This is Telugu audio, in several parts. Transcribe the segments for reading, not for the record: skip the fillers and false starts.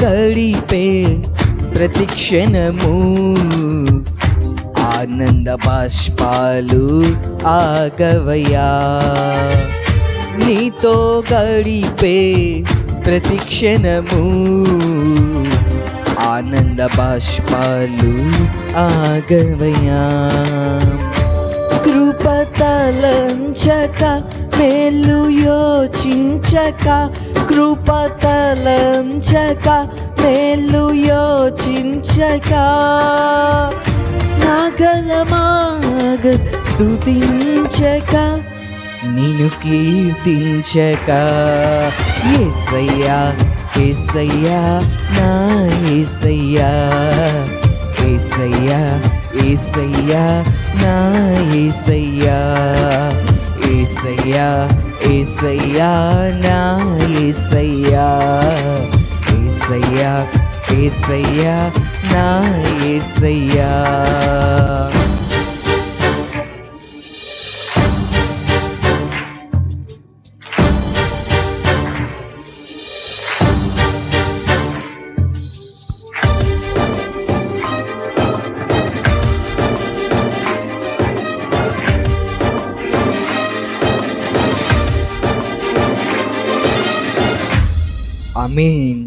గడిపే ప్రతి క్షణము ఆనంద బాష్పాలు ఆగవయ్యా. నీతో గడిపే ప్రతి క్షణము ఆనంద బాష్పాలు ఆగవయ్యా. కృపతలంచక మేలు యోచించక, కృపతలంచక మేలు యోచించక, నాగలమాగ స్తుతించక నిన్ను కీర్తించక. యేసయ్యా యేసయ్యా నా యేసయ్యా, యేసయ్యా యేసయ్యా నా యేసయ్యా, యేసయ్యా యేసయ్యా నా యేసయ్యా, యేసయ్యా యేసయ్యా నా యేసయ్యా. ఆమేన్.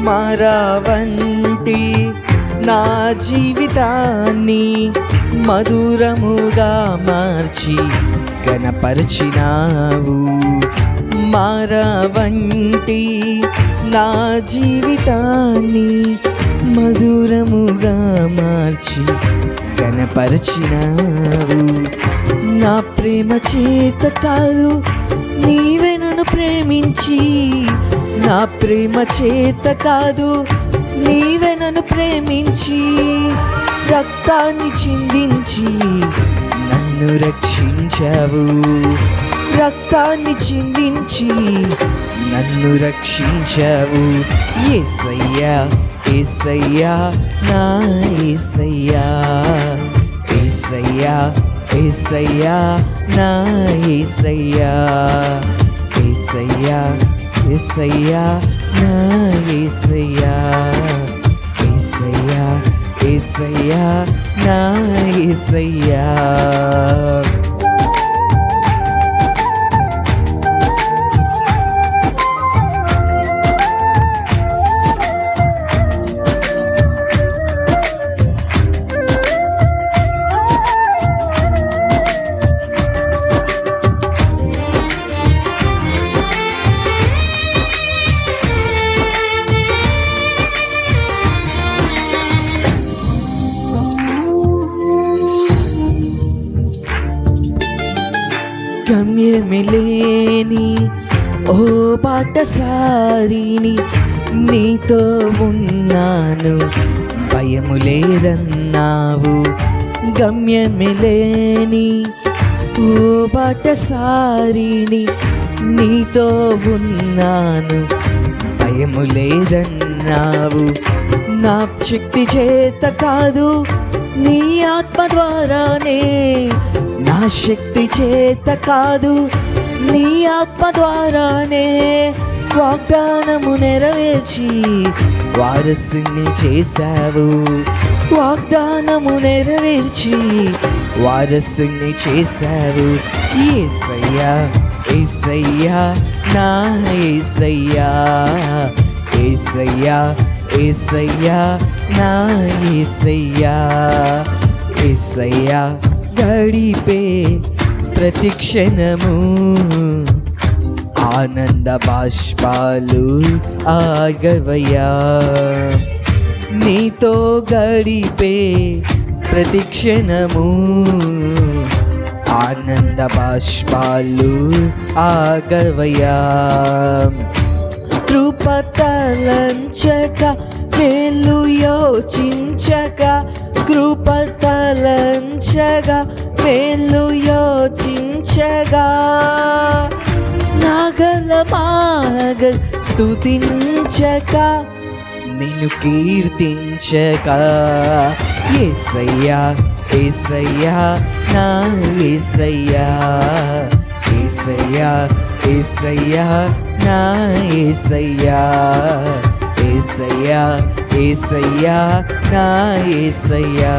మరవంటి నా జీవితాన్ని మధురముగా మార్చి ఘనపరచినావు. మరవంటి నా జీవితాన్ని మధురముగా మార్చి ఘనపరచినావు. నా ప్రేమ చేత కాదు నీవే నన్ను ప్రేమించి, నా ప్రేమ చేత కాదు నీవే నన్ను ప్రేమించి, రక్తాన్ని చిందించి నన్ను రక్షించావు. రక్తాన్ని చిందించి నన్ను రక్షించావు. యేసయ్యా యేసయ్యా నా యేసయ్యా, యేసయ్యా యేసయ్యా నా యేసయ్యా, యేసయ్యా యేసయ్యా నా యేసయ్యా, యేసయ్యా యేసయ్యా నా యేసయ్యా. గమ్యమిలేని ఓ బాటసారిని, నీతో ఉన్నాను భయము లేదన్నావు. గమ్యమిలేని ఓ బాటసారిని, నీతో ఉన్నాను భయము లేదన్నావు. నా శక్తి చేత కాదు నీ ఆత్మ ద్వారానే, నా శక్తి చేత కాదు నీ ఆత్మ ద్వారానే వాగ్దానము నెరవేర్చి వారసుని చేశావు. వాగ్దానము నెరవేర్చి వారసుని చేశావు. యేసయ్యా యేసయ్యా నా యేసయ్యా, యేసయ్యా యేసయ్యా నా యేసయ్యా, యేసయ్యా గడిపే ప్రతి క్షణము ఆనంద బాష్పాలు ఆగవయ్యా. నీతో గడిపే ప్రతి క్షణము ఆనంద బాష్పాలు ఆగవయ్యా. కృపతలంచక మేలు యోచించక, కృపతలంచగా మేలు యోచించగా, నాగలమాగ స్తుతించక నిన్ను కీర్తించగా. యేసయ్యా యేసయ్యా నా యేసయ్యా, యేసయ్యా యేసయ్యా నా యేసయ్యా, యేసయ్యా యేసయ్యా నా యేసయ్యా,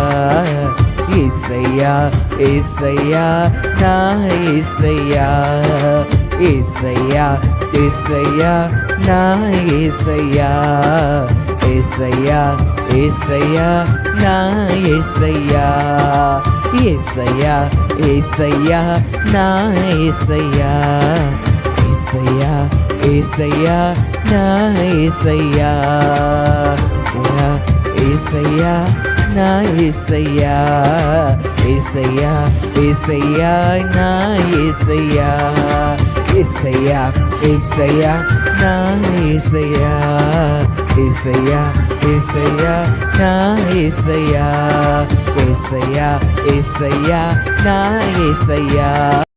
యేసయ్యా యేసయ్యా నా యేసయ్యా, యేసయ్యా యేసయ్యా నా యేసయ్యా, యేసయ్యా యేసయ్యా నా యేసయ్యా, యేసయ్యా యేసయ్యా నా యేసయ్యా, యేసయ్యా యేసయ్యా నా యేసయ్యా, యేసయ్యా నా యేసయ్యా, యేసయ్యా యేసయ్యా నా యేసయ్యా, యేసయ్యా యేసయ్యా నా యేసయ్యా, యేసయ్యా యేసయ్యా నా యేసయ్యా, యేసయ్యా యేసయ్యా నా యేసయ్యా.